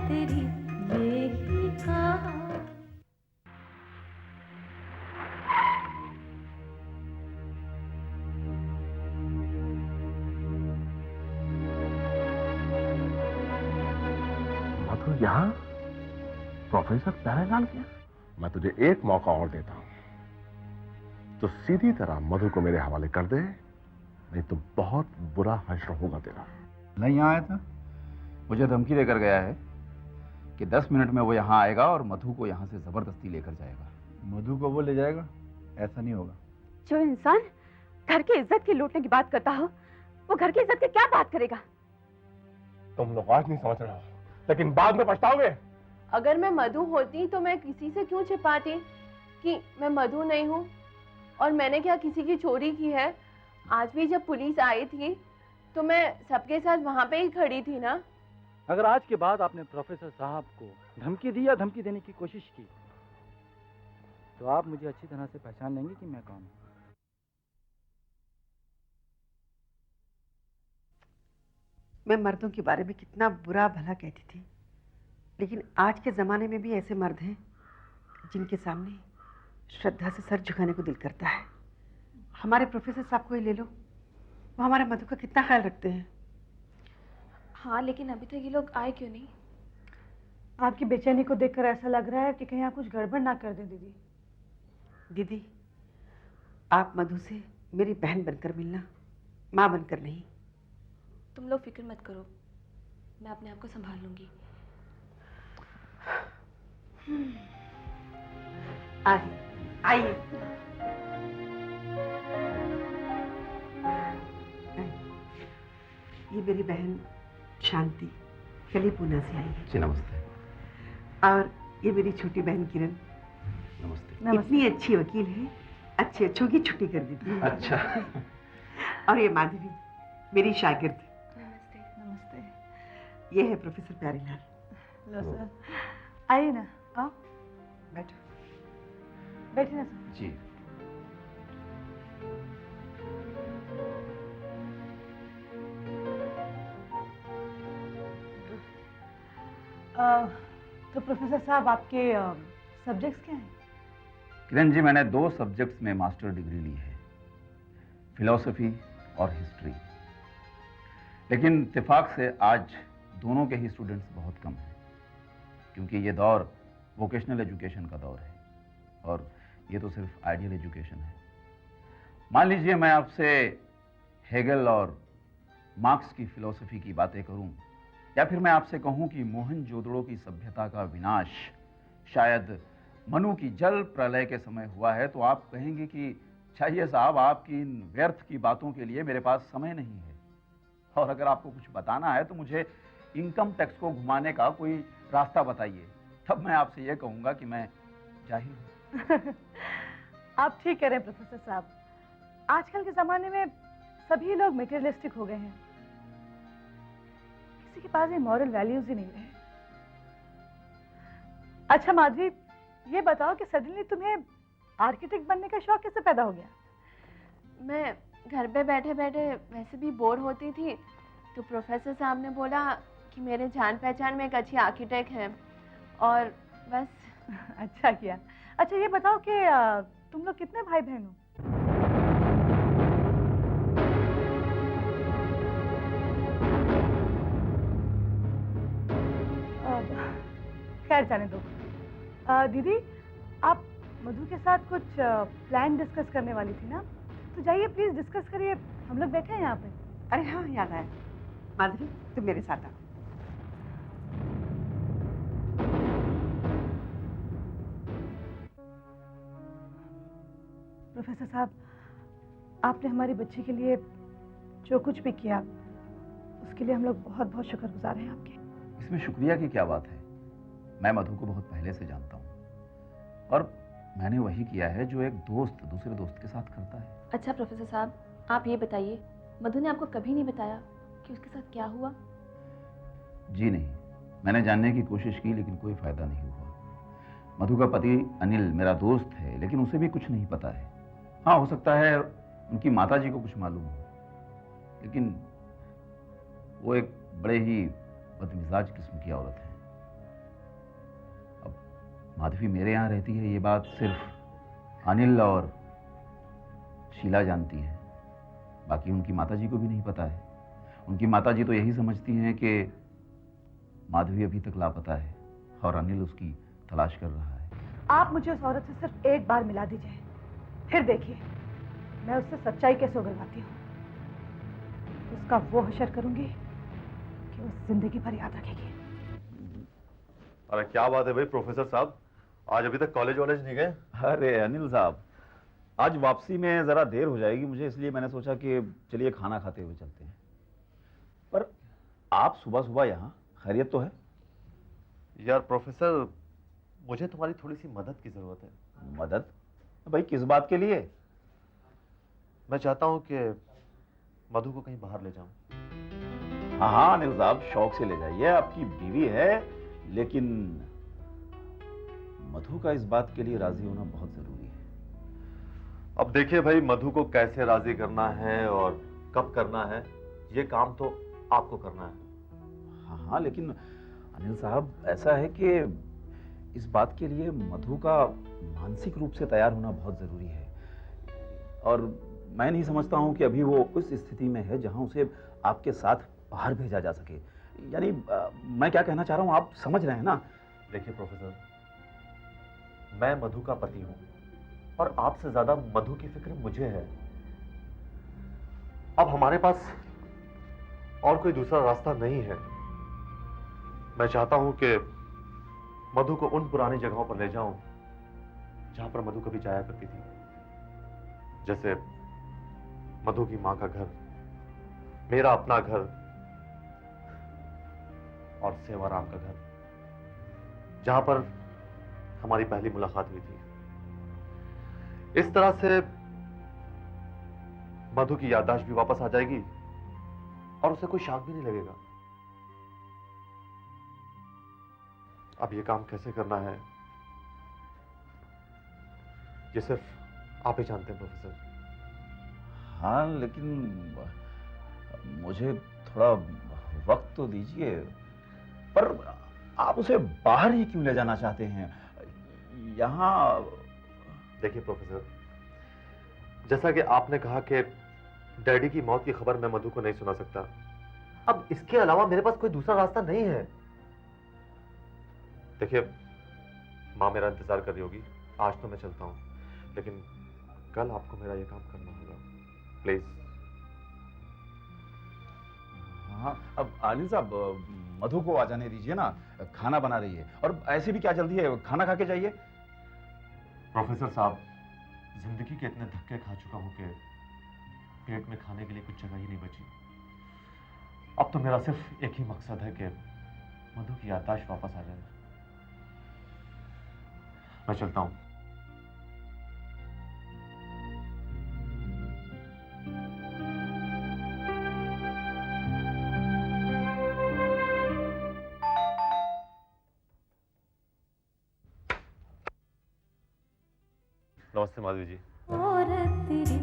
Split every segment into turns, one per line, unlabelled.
तेरी यही कहा।
मधु यहाँ? प्रोफेसर प्यारेलाल क्या? मैं तुझे एक मौका और देता हूं, तो सीधी तरह मधु को मेरे हवाले कर दे, नहीं तो बहुत बुरा हश्र होगा तेरा।
नहीं यहाँ आया था, मुझे धमकी देकर गया है कि 10 मिनट में वो यहाँ आएगा और मधु को यहाँ से जबरदस्ती लेकर जाएगा। मधु को वो ले जाएगा? ऐसा नहीं होगा।
जो इंसान घर की इज्जत की लूटने की बात करता हो, वो घर की इज्जत की क्या बात करेगा?
तुम लोग आज नहीं समझ रहे हो, लेकिन बाद में पछताओगे।
अगर मैं मधु होती तो मैं किसी से क्यों छिपाती कि मैं मधु नहीं हूँ, और मैंने क्या किसी की चोरी की है? आज भी जब पुलिस आई थी तो मैं सबके साथ वहां पे ही खड़ी थी ना।
अगर आज के बाद आपने प्रोफेसर साहब को धमकी दी या धमकी देने की कोशिश की, तो आप मुझे अच्छी तरह से पहचान लेंगे कि मैं कौन हूं।
मैं मर्दों के बारे में कितना बुरा भला कहती थी, लेकिन आज के ज़माने में भी ऐसे मर्द हैं जिनके सामने श्रद्धा से सर झुकाने को दिल करता है। हमारे प्रोफेसर साहब को ही ले लो, वो हमारे मधु का कितना ख्याल रखते हैं।
हाँ, लेकिन अभी तक ये लोग आए क्यों नहीं?
आपकी बेचैनी को देखकर ऐसा लग रहा है कि कहीं आप कुछ गड़बड़ ना कर दें। दीदी,
दीदी, आप मधु से मेरी बहन बनकर मिलना, माँ बनकर नहीं।
तुम लोग फिक्र मत करो, मैं अपने आप को संभाल लूंगी।
आइए। ये मेरी बहन शांति कल ही पूना से आई है।
जी नमस्ते।
और ये मेरी छोटी बहन किरण।
नमस्ते।
इतनी अच्छी वकील है, अच्छे अच्छों की छुट्टी कर देती है।
अच्छा।
और ये माधवी मेरी शागिर्द।
नमस्ते।
नमस्ते।
ये है प्रोफेसर प्यारेलाल।
लो सर, आइए ना, आओ
बैठो।
बैठिए ना सर।
जी।
तो प्रोफेसर साहब, आपके सब्जेक्ट्स क्या हैं?
किरण जी, मैंने 2 सब्जेक्ट्स में मास्टर डिग्री ली है, फिलॉसफी और हिस्ट्री। लेकिन इत्तेफाक से आज दोनों के ही स्टूडेंट्स बहुत कम हैं, क्योंकि ये दौर वोकेशनल एजुकेशन का दौर है और ये तो सिर्फ आइडियल एजुकेशन है। मान लीजिए मैं आपसे हेगल और मार्क्स की फिलॉसफी की बातें करूं, या फिर मैं आपसे कहूं कि मोहनजोदड़ो की सभ्यता का विनाश शायद मनु की जल प्रलय के समय हुआ है, तो आप कहेंगे कि चाहिए साहब, आपकी इन व्यर्थ की बातों के लिए मेरे पास समय नहीं है। और अगर आपको कुछ बताना है तो मुझे इनकम टैक्स को घुमाने का कोई रास्ता बताइए, तब मैं आपसे यह कहूंगा कि मैं जाहिल हूं।
आप ठीक कह रहे हैं प्रोफेसर साहब, आजकल के जमाने में सभी लोग मटेरियलिस्टिक हो गए हैं, किसी के पास ये मॉरल वैल्यूज ही नहीं रहे। अच्छा माधवी, ये बताओ कि सडनली तुम्हें आर्किटेक्ट बनने का शौक कैसे पैदा हो गया?
मैं घर पे बैठे बैठे वैसे भी बोर होती थी, तो प्रोफेसर साहब ने बोला कि मेरे जान पहचान में एक अच्छी आर्किटेक्ट है, और बस।
अच्छा किया। अच्छा ये बताओ कि तुम लोग कितने भाई बहन हो? खैर जाने दो। दीदी, आप मधु के साथ कुछ प्लान डिस्कस करने वाली थी ना, तो जाइए प्लीज डिस्कस करिए, हम लोग बैठे हैं यहाँ पे।
अरे हाँ, याद आया। माधवी, तुम मेरे साथ आओ।
प्रोफेसर साहब, आपने हमारी बच्ची के लिए जो कुछ भी किया, उसके लिए हम लोग बहुत बहुत शुक्रगुजार हैं आपके।
इसमें शुक्रिया की क्या बात है? मैं मधु को बहुत पहले से जानता हूँ और मैंने वही किया है जो एक दोस्त दूसरे दोस्त के साथ करता है।
अच्छा प्रोफेसर साहब, आप ये बताइए, मधु ने आपको कभी नहीं बताया कि उसके साथ क्या हुआ?
जी नहीं, मैंने जानने की कोशिश की लेकिन कोई फायदा नहीं हुआ। मधु का पति अनिल मेरा दोस्त है, लेकिन उसे भी कुछ नहीं पता है। हाँ, हो सकता है उनकी माताजी को कुछ मालूम हो, लेकिन वो एक बड़े ही बदमिजाज किस्म की औरत है। माधवी मेरे यहाँ रहती है ये बात सिर्फ अनिल और शीला जानती है, बाकी उनकी माताजी को भी नहीं पता है। उनकी माताजी तो यही समझती हैं कि माधवी अभी तक लापता है और अनिल उसकी तलाश कर रहा है।
आप मुझे उस औरत से सिर्फ एक बार मिला दीजिए, फिर देखिए मैं उससे सच्चाई कैसे उगलवाती हूँ। उसका वो हशर करूंगी कि वो जिंदगी भर याद रखेगी।
अरे क्या बात है भाई प्रोफेसर साहब, आज अभी तक कॉलेज वॉलेज नहीं गए?
अरे अनिल साहब, आज वापसी में ज़रा देर हो जाएगी मुझे, इसलिए मैंने सोचा कि चलिए खाना खाते हुए चलते हैं। पर आप सुबह सुबह यहाँ, खैरियत तो है?
यार प्रोफेसर, मुझे तुम्हारी थोड़ी सी मदद की जरूरत है।
मदद? भाई किस बात के लिए?
मैं चाहता हूँ कि मधु को कहीं बाहर ले जाऊं।
हाँ हाँ अनिल साहब, शौक से ले जाइए, आपकी बीवी है, लेकिन मधु का इस बात के लिए राजी होना बहुत जरूरी है।
अब देखिए भाई, मधु को कैसे राजी करना है और कब करना है, ये काम तो आपको करना है।
हाँ हाँ, लेकिन अनिल साहब ऐसा है कि इस बात के लिए मधु का मानसिक रूप से तैयार होना बहुत जरूरी है, और मैं नहीं समझता हूं कि अभी वो उस स्थिति में है जहां उसे आपके साथ बाहर भेजा जा सके। यानी मैं क्या कहना चाह रहा हूं, आप समझ रहे हैं ना?
देखिए प्रोफेसर, मैं मधु का पति हूं और आपसे ज्यादा मधु की फिक्र मुझे है। अब हमारे पास और कोई दूसरा रास्ता नहीं है। मैं चाहता हूं कि मधु को उन पुरानी जगहों पर ले जाऊं जहां पर मधु कभी जाया करती थी, जैसे मधु की मां का घर, मेरा अपना घर और सेवाराम का घर, जहां पर हमारी पहली मुलाकात हुई थी। इस तरह से मधु की याददाश्त भी वापस आ जाएगी और उसे कोई शक भी नहीं लगेगा। अब ये काम कैसे करना है, ये सिर्फ आप ही जानते हैं प्रोफेसर।
हाँ, लेकिन मुझे थोड़ा वक्त तो दीजिए। पर आप उसे बाहर ही क्यों ले जाना चाहते हैं? यहाँ
देखिए प्रोफेसर, जैसा कि आपने कहा कि डैडी की मौत की खबर मैं मधु को नहीं सुना सकता, अब इसके अलावा मेरे पास कोई दूसरा रास्ता नहीं है। देखिए, माँ मेरा इंतजार कर रही होगी, आज तो मैं चलता हूँ, लेकिन कल आपको मेरा ये काम करना होगा, प्लीज।
हाँ, अब अनिल साहब मधु को आ जाने दीजिए ना, खाना बना रही है, और ऐसे भी क्या जल्दी है, खाना खा के जाइए।
प्रोफेसर साहब, जिंदगी के इतने धक्के खा चुका हूं कि पेट में खाने के लिए कुछ जगह ही नहीं बची। अब तो मेरा सिर्फ एक ही मकसद है कि मधु की याददाश्त वापस आ जाए। मैं चलता हूं। नमस्ते माधवी जी।
और तेरी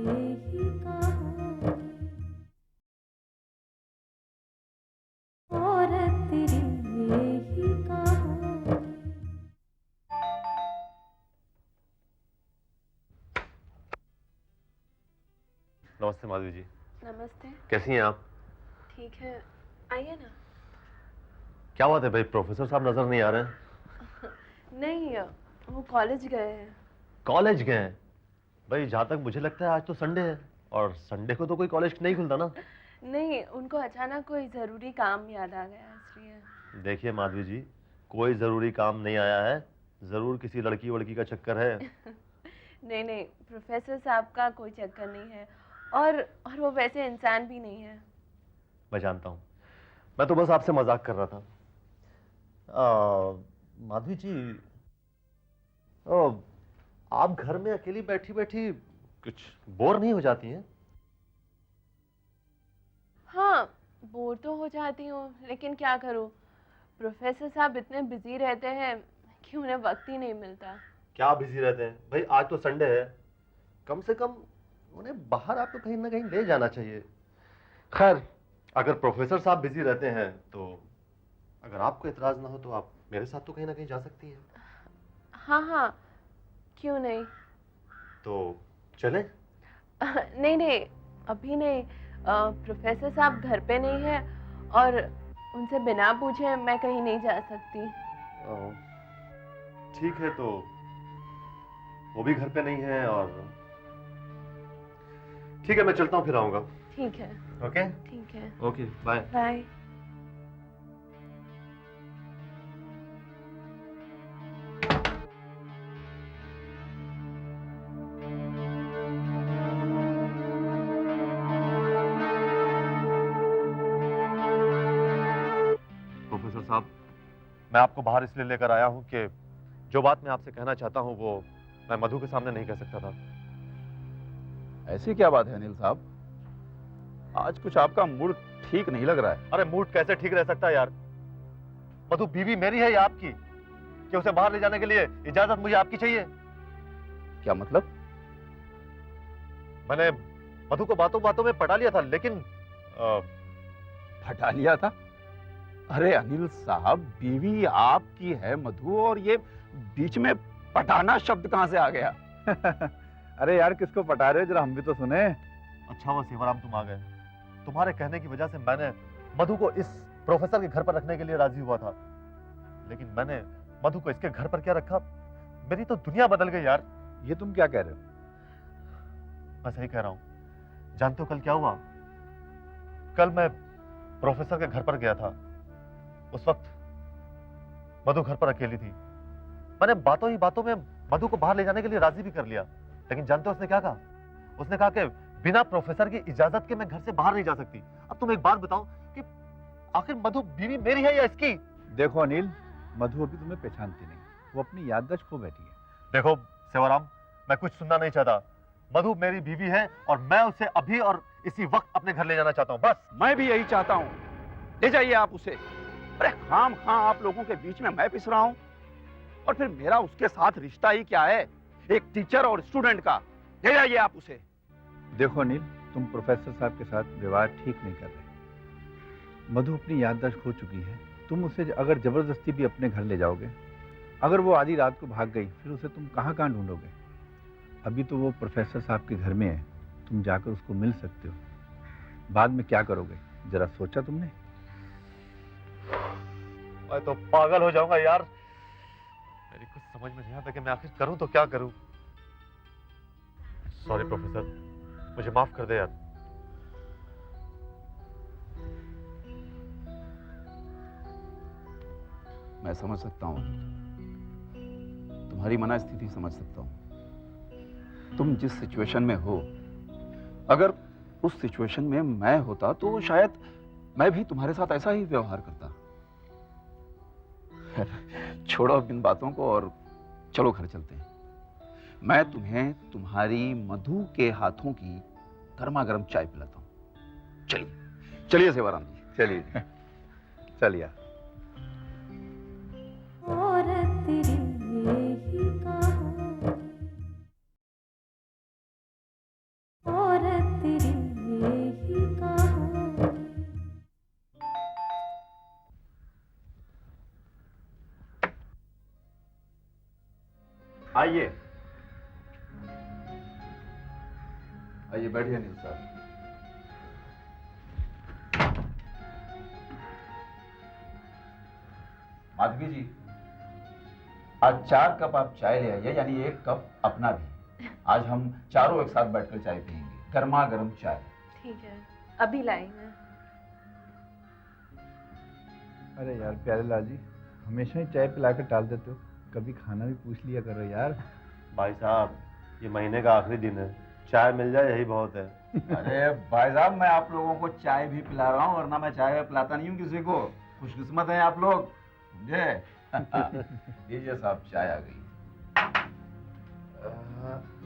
यही कहानी, और तेरी यही कहानी।
नमस्ते माधवी जी।
नमस्ते।
कैसी हैं आप?
ठीक है, आइए ना।
क्या बात है भाई, प्रोफेसर साहब नजर नहीं आ रहे हैं?
नहीं, वो कॉलेज गए हैं।
कॉलेज गए हैं? भाई जहां तक मुझे लगता है आज तो संडे है, और संडे को तो कोई कॉलेज नहीं खुलता ना।
नहीं, उनको अचानक कोई ज़रूरी काम याद आ गया, इसलिए।
देखिए माधवी जी, कोई जरूरी काम नहीं आया है, जरूर किसी लड़की वड़की का चक्कर है।
नहीं नहीं, प्रोफेसर साहब का कोई चक्कर नहीं है, और वो वैसे इंसान भी नहीं है।
मैं जानता हूँ, मैं तो बस आपसे मजाक कर रहा था। माधवी जी, आप घर में अकेली बैठी बैठी कुछ बोर नहीं हो जाती हैं?
हाँ, बोर तो हो जाती हूँ, लेकिन क्या करूँ, प्रोफेसर साहब इतने बिजी रहते हैं कि उन्हें वक्त ही नहीं मिलता।
क्या बिजी रहते हैं भाई, आज तो संडे है, कम से कम उन्हें बाहर आपको कहीं ना कहीं ले जाना चाहिए। खैर, अगर प्रोफेसर साहब बिजी रहते हैं तो अगर आपको इतराज ना हो तो आप मेरे साथ तो कहीं ना कहीं जा सकती हैं।
हाँ हाँ, क्यों नहीं।
तो चलें?
नहीं नहीं, अभी नहीं। प्रोफेसर साहब घर पे नहीं है और उनसे बिना पूछे मैं कहीं नहीं जा सकती।
ठीक है, तो वो भी घर पे नहीं है और ठीक है, मैं चलता हूँ, फिर आऊंगा।
ठीक है।
ओके
ठीक है।
Okay, bye
bye.
प्रोफेसर साहब, मैं आपको बाहर इसलिए लेकर आया हूं कि जो बात मैं आपसे कहना चाहता हूं वो मैं मधु के सामने नहीं कह सकता था।
ऐसी क्या बात है अनिल साहब? आज कुछ आपका मूड ठीक नहीं लग रहा है।
अरे मूड कैसे ठीक रह सकता है यार? मधु बीवी मेरी है या आपकी? कि उसे बाहर ले जाने के लिए इजाजत मुझे आपकी चाहिए?
क्या मतलब?
मैंने मधु को बातों बातों में पटा लिया था, लेकिन
हटा लिया था? अरे अनिल साहब, बीवी आपकी है मधु, और ये बीच में पटाना शब्द कहां से आ गया?
अरे यार, किसको पटा रहे हो, जरा हम भी तो सुने।
अच्छा हुआ सेवाराम तुम आ गए। तुम्हारे कहने की वजह से मैंने मधु को इस प्रोफेसर के घर पर रखने के लिए राजी हुआ था, लेकिन मैंने मधु को इसके घर पर क्या रखा? मेरी तो दुनिया बदल गई यार।
ये तुम क्या कह रहे हो?
मैं सही कह रहा हूं। जानते हो कल क्या हुआ? कल मैं प्रोफेसर के घर पर गया था। उस वक्त मधु घर पर अकेली थी। मैंने बातों ही बातों में मधु को बाहर ले जाने के लिए राजी भी कर लिया, लेकिन जानते हो उसने क्या कहा? उसने कहा कि बिना प्रोफेसर की इजाजत के मैं घर से बाहर नहीं जा सकती। अब तुम एक बात बताओ कि आखिर मधु बीवी मेरी है या इसकी?
देखो अनिल, मधु अभी तुम्हें पहचानती नहीं, वो अपनी याददाश्त खो बैठी है।
देखो सेवाराम, मैं कुछ सुनना नहीं चाहता। मधु मेरी बीवी है और मैं उसे अभी और इसी वक्त अपने घर ले जाना चाहता हूं, बस।
मैं भी यही चाहता हूं, ले जाइए आप उसे। अरे खाम खां आप लोगों के बीच में मैं पिस रहा हूं, और फिर मेरा उसके साथ रिश्ता ही क्या है, एक टीचर और स्टूडेंट का। ले जाइए आप उसे।
देखो अनिल, तुम प्रोफेसर साहब के साथ व्यवहार ठीक नहीं कर रहे। मधु अपनी याददाश्त खो चुकी है। तुम उसे अगर जबरदस्ती भी अपने घर ले जाओगे, अगर वो आधी रात को भाग गई, फिर उसे तुम कहाँ कहाँ ढूंढोगे? अभी तो वो प्रोफेसर साहब के घर में है, तुम जाकर उसको मिल सकते हो। बाद में क्या करोगे, जरा सोचा तुमने?
मैं तो पागल हो जाऊंगा यार। मेरी कुछ समझ में नहीं आता कि मैं आखिर करूं तो क्या करूं। सॉरी प्रोफेसर, मुझे माफ कर दे यार।
मैं समझ सकता हूं, तुम्हारी मनस्थिति समझ सकता हूं। तुम जिस सिचुएशन में हो, अगर उस सिचुएशन में मैं होता तो शायद मैं भी तुम्हारे साथ ऐसा ही व्यवहार करता। छोड़ो अब इन बातों को और चलो घर चलते हैं। मैं तुम्हें तुम्हारी मधु के हाथों की गर्मा गर्म चाय पिलाता हूं। चलिए चलिए सेवाराम जी,
चलिए चलिए।
औरत तेरी ही कहानी, औरत तेरी ही कहानी।
आइए
आइए बैठिए अनिल साहब। माधवी जी, आज 4 कप आप चाय ले आइए, यानी 1 कप अपना भी। आज हम चारों एक साथ बैठकर चाय पियेंगे, गर्मा गर्म चाय।
ठीक है, अभी लाई मैं।
अरे यार प्यारे लाल जी, हमेशा ही चाय पिलाकर टाल देते हो, कभी खाना भी पूछ लिया करो यार।
भाई साहब, ये महीने का आखिरी दिन है, चाय मिल जाए यही बहुत है।
अरे भाई साहब, मैं आप लोगों को चाय भी पिला रहा हूँ, वरना मैं चाय पिलाता नहीं हूँ किसी को। खुशकिस्मत है आप लोग, समझे? लीजिए साहब, चाय आ गई।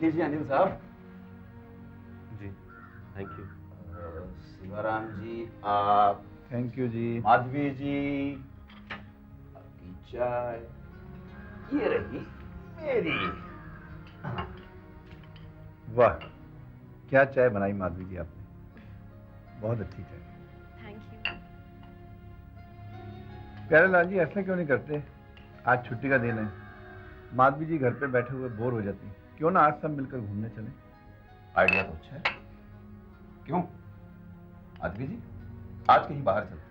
लीजिए अनिल साहब।
जी थैंक यू।
शिवराम जी आप।
थैंक यू जी।
माधवी जी आपकी चाय, ये रही मेरी।
वाह, क्या चाय बनाई माधवी जी आपने, बहुत अच्छी चाय।
Thank you.
प्यारे लाल जी, ऐसा क्यों नहीं करते? आज छुट्टी का दिन है, माधवी जी घर पे बैठे हुए बोर हो जाती हैं, क्यों ना आज सब मिलकर घूमने चलें?
आइडिया तो अच्छा है। क्यों माधवी जी, आज कहीं बाहर चलते हैं।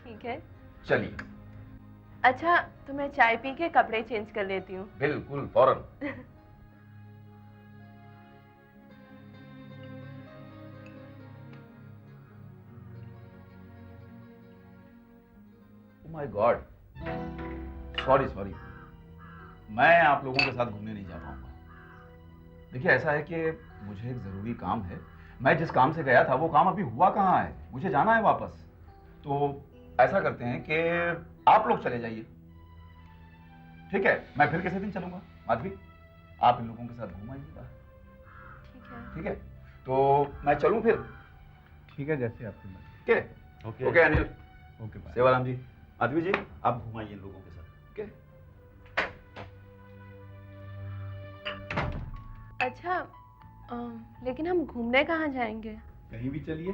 ठीक है।
चलिए।
अच्छा, तो मैं चाय पी के कपड़े चेंज कर लेती हूँ।
बिल्कुल फौरन। माय गॉड, सॉरी सॉरी, मैं आप लोगों के साथ घूमने नहीं जा पाऊंगा। देखिए ऐसा है कि मुझे एक जरूरी काम है। मैं जिस काम से गया था वो काम अभी हुआ कहाँ है, मुझे जाना है वापस। तो ऐसा करते हैं कि आप लोग चले जाइए, ठीक है? मैं फिर किसी दिन चलूंगा। माधवी, आप इन लोगों के साथ घूम आइएगा।
ठीक है।
ठीक है, तो मैं चलूं फिर?
ठीक है, जैसे आपकी मर्जी।
ठीक है।
Okay
okay Anil.
Okay bye.
Sevaram ji, Madhavi ji, आप घुमाइए इन लोगों के साथ। ओके।
अच्छा, लेकिन हम घूमने कहाँ जाएंगे?
कहीं भी चलिए।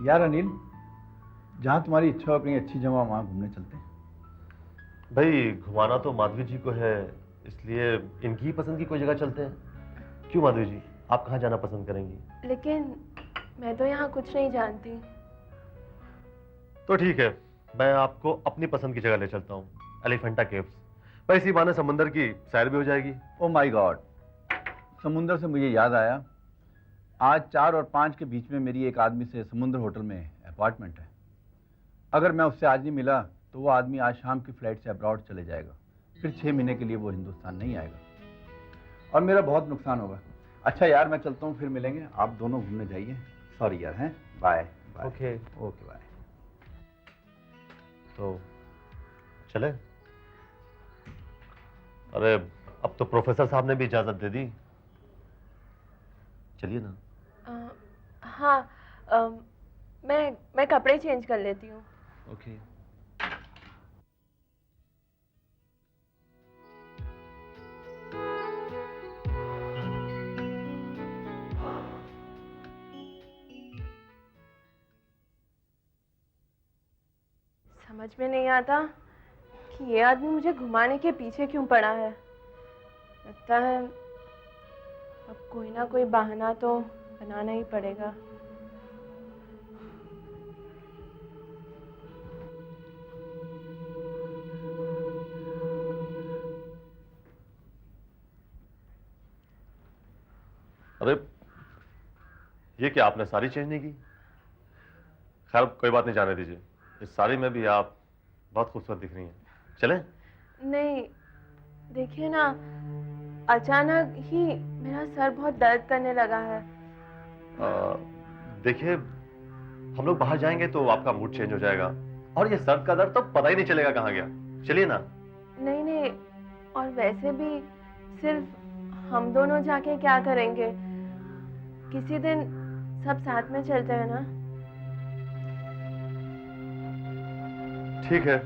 यार अनिल, जहाँ तुम्हारी इच्छा हो, अपनी अच्छी जगह वहाँ घूमने चलते हैं।
भाई घुमाना तो माधवी जी को है, इसलिए इनकी ही पसंद की कोई जगह चलते हैं। क्यों माधवी जी, आप कहाँ जाना पसंद करेंगी?
लेकिन मैं तो यहाँ कुछ नहीं जानती।
तो ठीक है, मैं आपको अपनी पसंद की जगह ले चलता हूँ, एलिफेंटा केव्स। भाई इसी बहाने समंदर की सैर भी हो जाएगी।
ओ माय गॉड, समुंदर से मुझे याद आया, आज 4 और 5 के बीच में मेरी एक आदमी से समुंदर होटल में अपार्टमेंट है। अगर मैं उससे आज नहीं मिला तो वो आदमी आज शाम की फ्लाइट से अब्रॉड चले जाएगा, फिर 6 महीने के लिए वो हिंदुस्तान नहीं आएगा और मेरा बहुत नुकसान होगा। अच्छा यार, मैं चलता हूँ, फिर मिलेंगे। आप दोनों घूमने जाइए। सॉरी यार, हैं? Bye bye.
Okay
okay bye.
तो चले? अरे अब तो प्रोफेसर साहब ने भी इजाजत दे दी, चलिए ना।
हाँ, मैं कपड़े चेंज कर लेती हूँ।
ओके।
समझ में नहीं आता कि ये आदमी मुझे घुमाने के पीछे क्यों पड़ा है। लगता है अब कोई ना कोई बहाना तो बनाना ही पड़ेगा।
अरे ये क्या, आपने साड़ी चेंज नहीं की? खैर कोई बात नहीं, जाने दीजिए। इस साड़ी में भी आप बहुत खूबसूरत दिख रही हैं। चलें?
नहीं, देखिए ना, अचानक ही मेरा सर बहुत दर्द करने लगा है।
देखिए, हम लोग बाहर जाएंगे तो आपका मूड चेंज हो जाएगा और ये सर्द का दर्द तो पता ही नहीं चलेगा कहाँ गया। चलिए ना।
नहीं नहीं, और वैसे भी सिर्फ हम दोनों जाके क्या करेंगे? किसी दिन सब साथ में चलते हैं ना।
ठीक है,